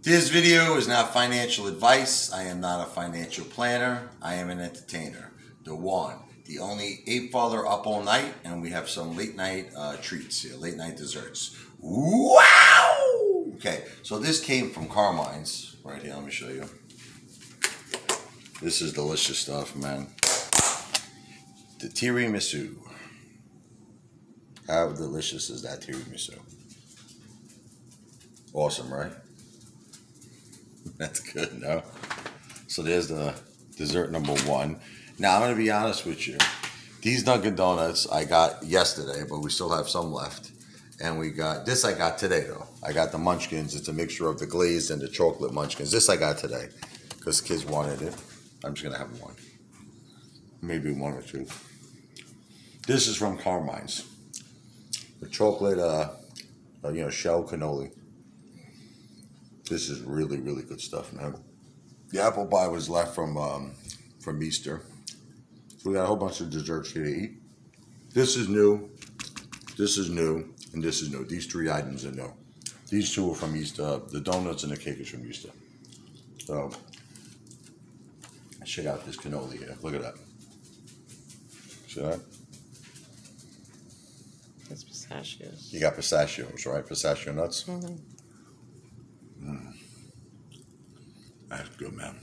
This video is not financial advice. I am not a financial planner. I am an entertainer. The one, the only Apefather up all night, and we have some late night treats here, late night desserts. Wow! Okay, so this came from Carmine's right here. Let me show you. This is delicious stuff, man. The tiramisu. How delicious is that tiramisu? Awesome, right? That's good, no? So there's the dessert number one. Now, I'm going to be honest with you. These Dunkin' Donuts I got yesterday, but we still have some left. And we got, this I got today, though. I got the Munchkins. It's a mixture of the glazed and the chocolate Munchkins. This I got today because kids wanted it. I'm just going to have one. Maybe one or two. This is from Carmine's. The chocolate, shell cannoli. This is really, really good stuff, man. The apple pie was left from Easter. So we got a whole bunch of desserts here to eat. This is new, and this is new. These three items are new. These two are from Easter. The donuts and the cake is from Easter. So, check out this cannoli here. Look at that. See that? That's pistachios. You got pistachios, right? Pistachio nuts? Mm-hmm. That's good, man.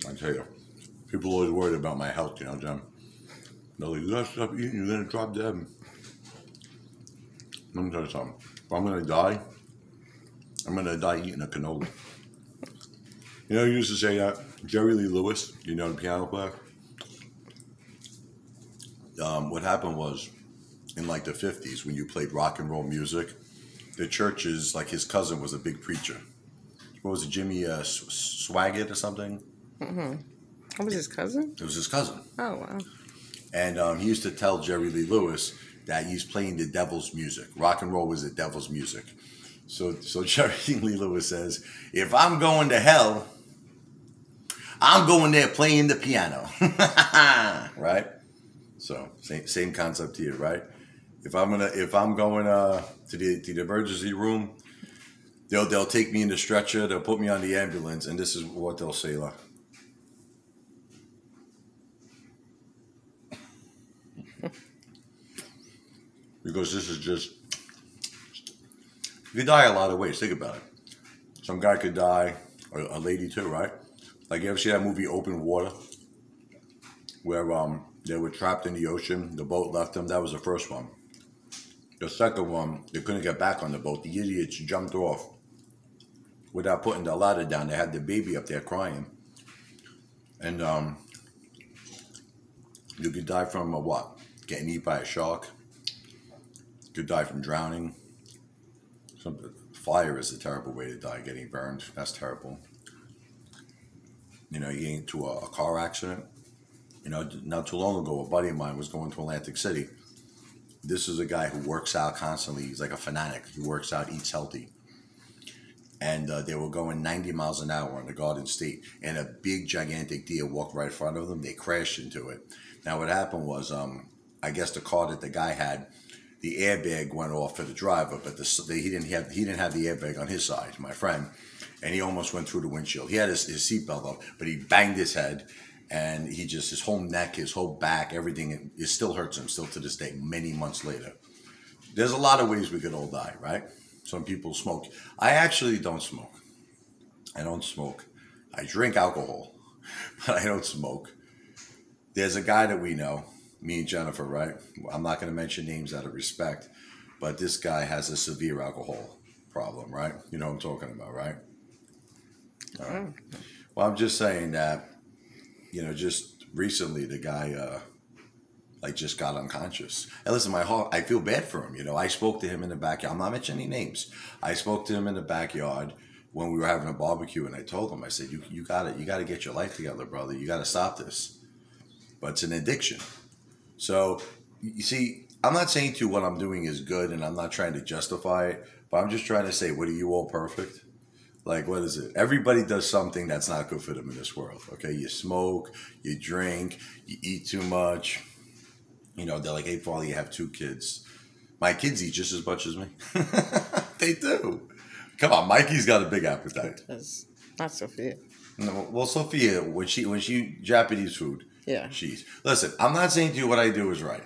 I tell you, people always worried about my health, you know, Jim. They're like, you gotta stop eating, you're gonna drop dead. Let me tell you something. If I'm gonna die eating a cannoli. You know, you used to say that Jerry Lee Lewis, you know, the piano player. What happened was, in like the 50s, when you played rock and roll music, the churches, like his cousin was a big preacher. What was it, Jimmy Swaggart or something? Mm-hmm. That was his cousin? It was his cousin. Oh, wow. And he used to tell Jerry Lee Lewis that he's playing the devil's music. Rock and roll was the devil's music. So Jerry Lee Lewis says, if I'm going to hell, I'm going there playing the piano. Right? So same concept here, right? If I'm going to the emergency room, they'll take me in the stretcher, they'll put me on the ambulance, and this is what they'll say, like, because this is just, you could die a lot of ways. Think about it. Some guy could die, or a lady too, right? Like, you ever see that movie Open Water, where they were trapped in the ocean, the boat left them? That was the first one. The second one, they couldn't get back on the boat. The idiots jumped off without putting the ladder down. They had the baby up there crying. And you could die from what? Getting eaten by a shark. You could die from drowning. Fire is a terrible way to die, getting burned. That's terrible. You know, you get into a car accident. You know, not too long ago, a buddy of mine was going to Atlantic City. This is a guy who works out constantly. He's like a fanatic. He works out, eats healthy. And they were going 90 miles an hour in the Garden State. And a big, gigantic deer walked right in front of them. They crashed into it. Now, what happened was, I guess the car that the guy had, the airbag went off for the driver, but he didn't have the airbag on his side, my friend. And he almost went through the windshield. He had his seatbelt up, but he banged his head. And his whole neck, his whole back, everything, it still hurts him, still to this day, many months later. There's a lot of ways we could all die, right? Some people smoke. I actually don't smoke. I don't smoke. I drink alcohol, but I don't smoke. There's a guy that we know, me and Jennifer, right? I'm not going to mention names out of respect, but this guy has a severe alcohol problem, right? You know what I'm talking about, right? All right. Well, I'm just saying that, you know, just recently the guy just got unconscious. And listen, I feel bad for him. You know, I spoke to him in the backyard. I'm not mentioning any names. I spoke to him in the backyard when we were having a barbecue, and I told him, I said, you got to get your life together, brother. You got to stop this. But it's an addiction. So you see, I'm not saying to you what I'm doing is good, and I'm not trying to justify it, but I'm just trying to say, what, are you all perfect? Like, what is it? Everybody does something that's not good for them in this world, okay? You smoke, you drink, you eat too much. You know, they're like, hey, Father, you have 2 kids. My kids eat just as much as me. They do. Come on, Mikey's got a big appetite. Because not Sophia. No, well, Sophia, when she Japanese food, Yeah. she's listen. I'm not saying to you what I do is right,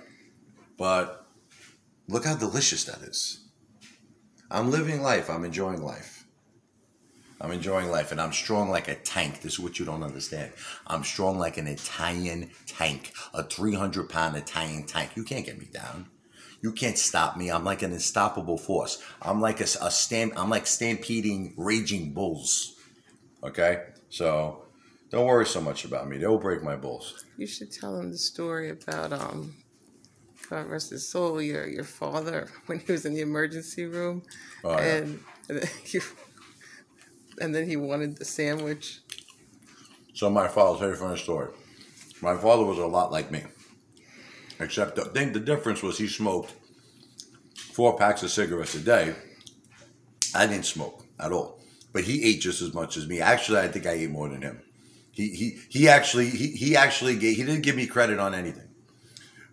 but look how delicious that is. I'm living life. I'm enjoying life. I'm enjoying life, and I'm strong like a tank. This is what you don't understand. I'm strong like an Italian tank, a 300-pound Italian tank. You can't get me down. You can't stop me. I'm like an unstoppable force. I'm like I'm like stampeding raging bulls. Okay, so don't worry so much about me. They'll break my bulls. You should tell him the story about God rest his soul, your father when he was in the emergency room, Oh, yeah. and then and then he wanted the sandwich. So my father, I'll tell you a funny story. My father was a lot like me, except the difference was he smoked 4 packs of cigarettes a day. I didn't smoke at all, but he ate just as much as me. Actually, I think I ate more than him. He actually he didn't give me credit on anything,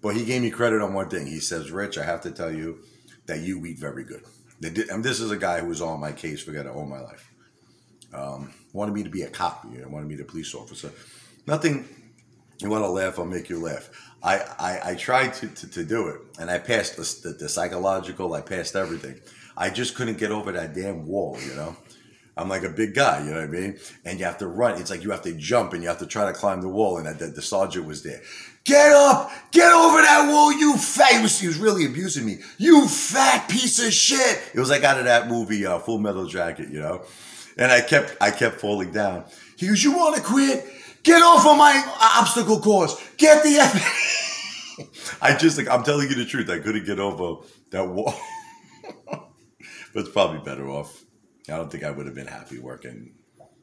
but he gave me credit on one thing. He says, "Rich, I have to tell you that you eat very good." And this is a guy who was on my case for all my life. Wanted me to be a cop, wanted me to be a police officer. Nothing. You want to laugh? I'll make you laugh. I tried to do it, and I passed the psychological. I passed everything. I just couldn't get over that damn wall. I'm like a big guy. You know what I mean? And you have to run. It's like you have to jump, and you have to try to climb the wall. And the sergeant was there. Get up! Get over that wall, you fat! He was really abusing me. You fat piece of shit! It was like out of that movie, Full Metal Jacket, And I kept falling down. He goes, "You want to quit? Get off of my obstacle course. Get the F." I'm telling you the truth. I couldn't get over that wall. But it's probably better off. I don't think I would have been happy working.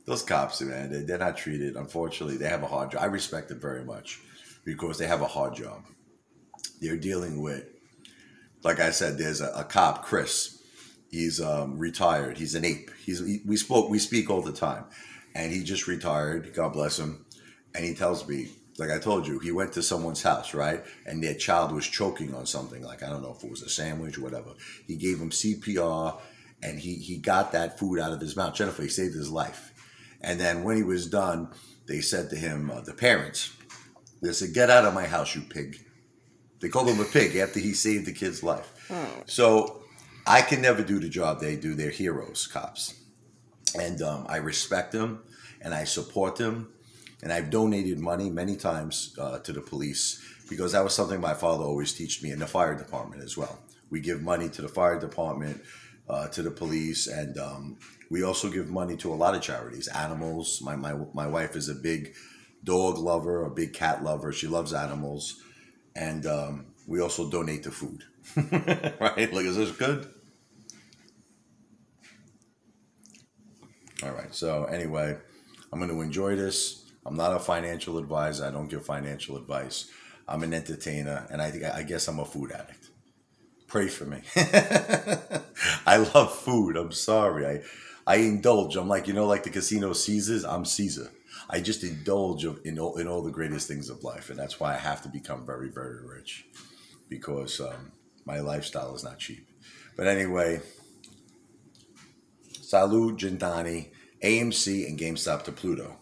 Those cops, man, they're not treated. Unfortunately, they have a hard job. I respect them very much because they have a hard job. They're dealing with, like I said, there's a cop, Chris. He's retired. He's an ape. We speak all the time, and he just retired. God bless him. And he tells me, like I told you, he went to someone's house, right? And their child was choking on something, like I don't know if it was a sandwich or whatever. He gave him CPR, and he got that food out of his mouth. Jennifer, he saved his life. And then when he was done, they said to him, the parents, they said, "Get out of my house, you pig." They called him a pig after he saved the kid's life. Oh. So I can never do the job they do. They're heroes, cops. And I respect them, and I support them. And I've donated money many times to the police because that was something my father always taught me, in the fire department as well. We give money to the fire department, to the police, and we also give money to a lot of charities, animals. My wife is a big dog lover, a big cat lover. She loves animals. And we also donate to food. Right? Like, is this good? All right. So anyway, I'm going to enjoy this. I'm not a financial advisor. I don't give financial advice. I'm an entertainer, and I guess I'm a food addict. Pray for me. I love food. I'm sorry. I indulge. I'm like, like the casino Caesars. I'm Caesar. I just indulge in all the greatest things of life, and that's why I have to become very, very rich, because my lifestyle is not cheap. But anyway, salud, Gintani, AMC, and GameStop to Pluto.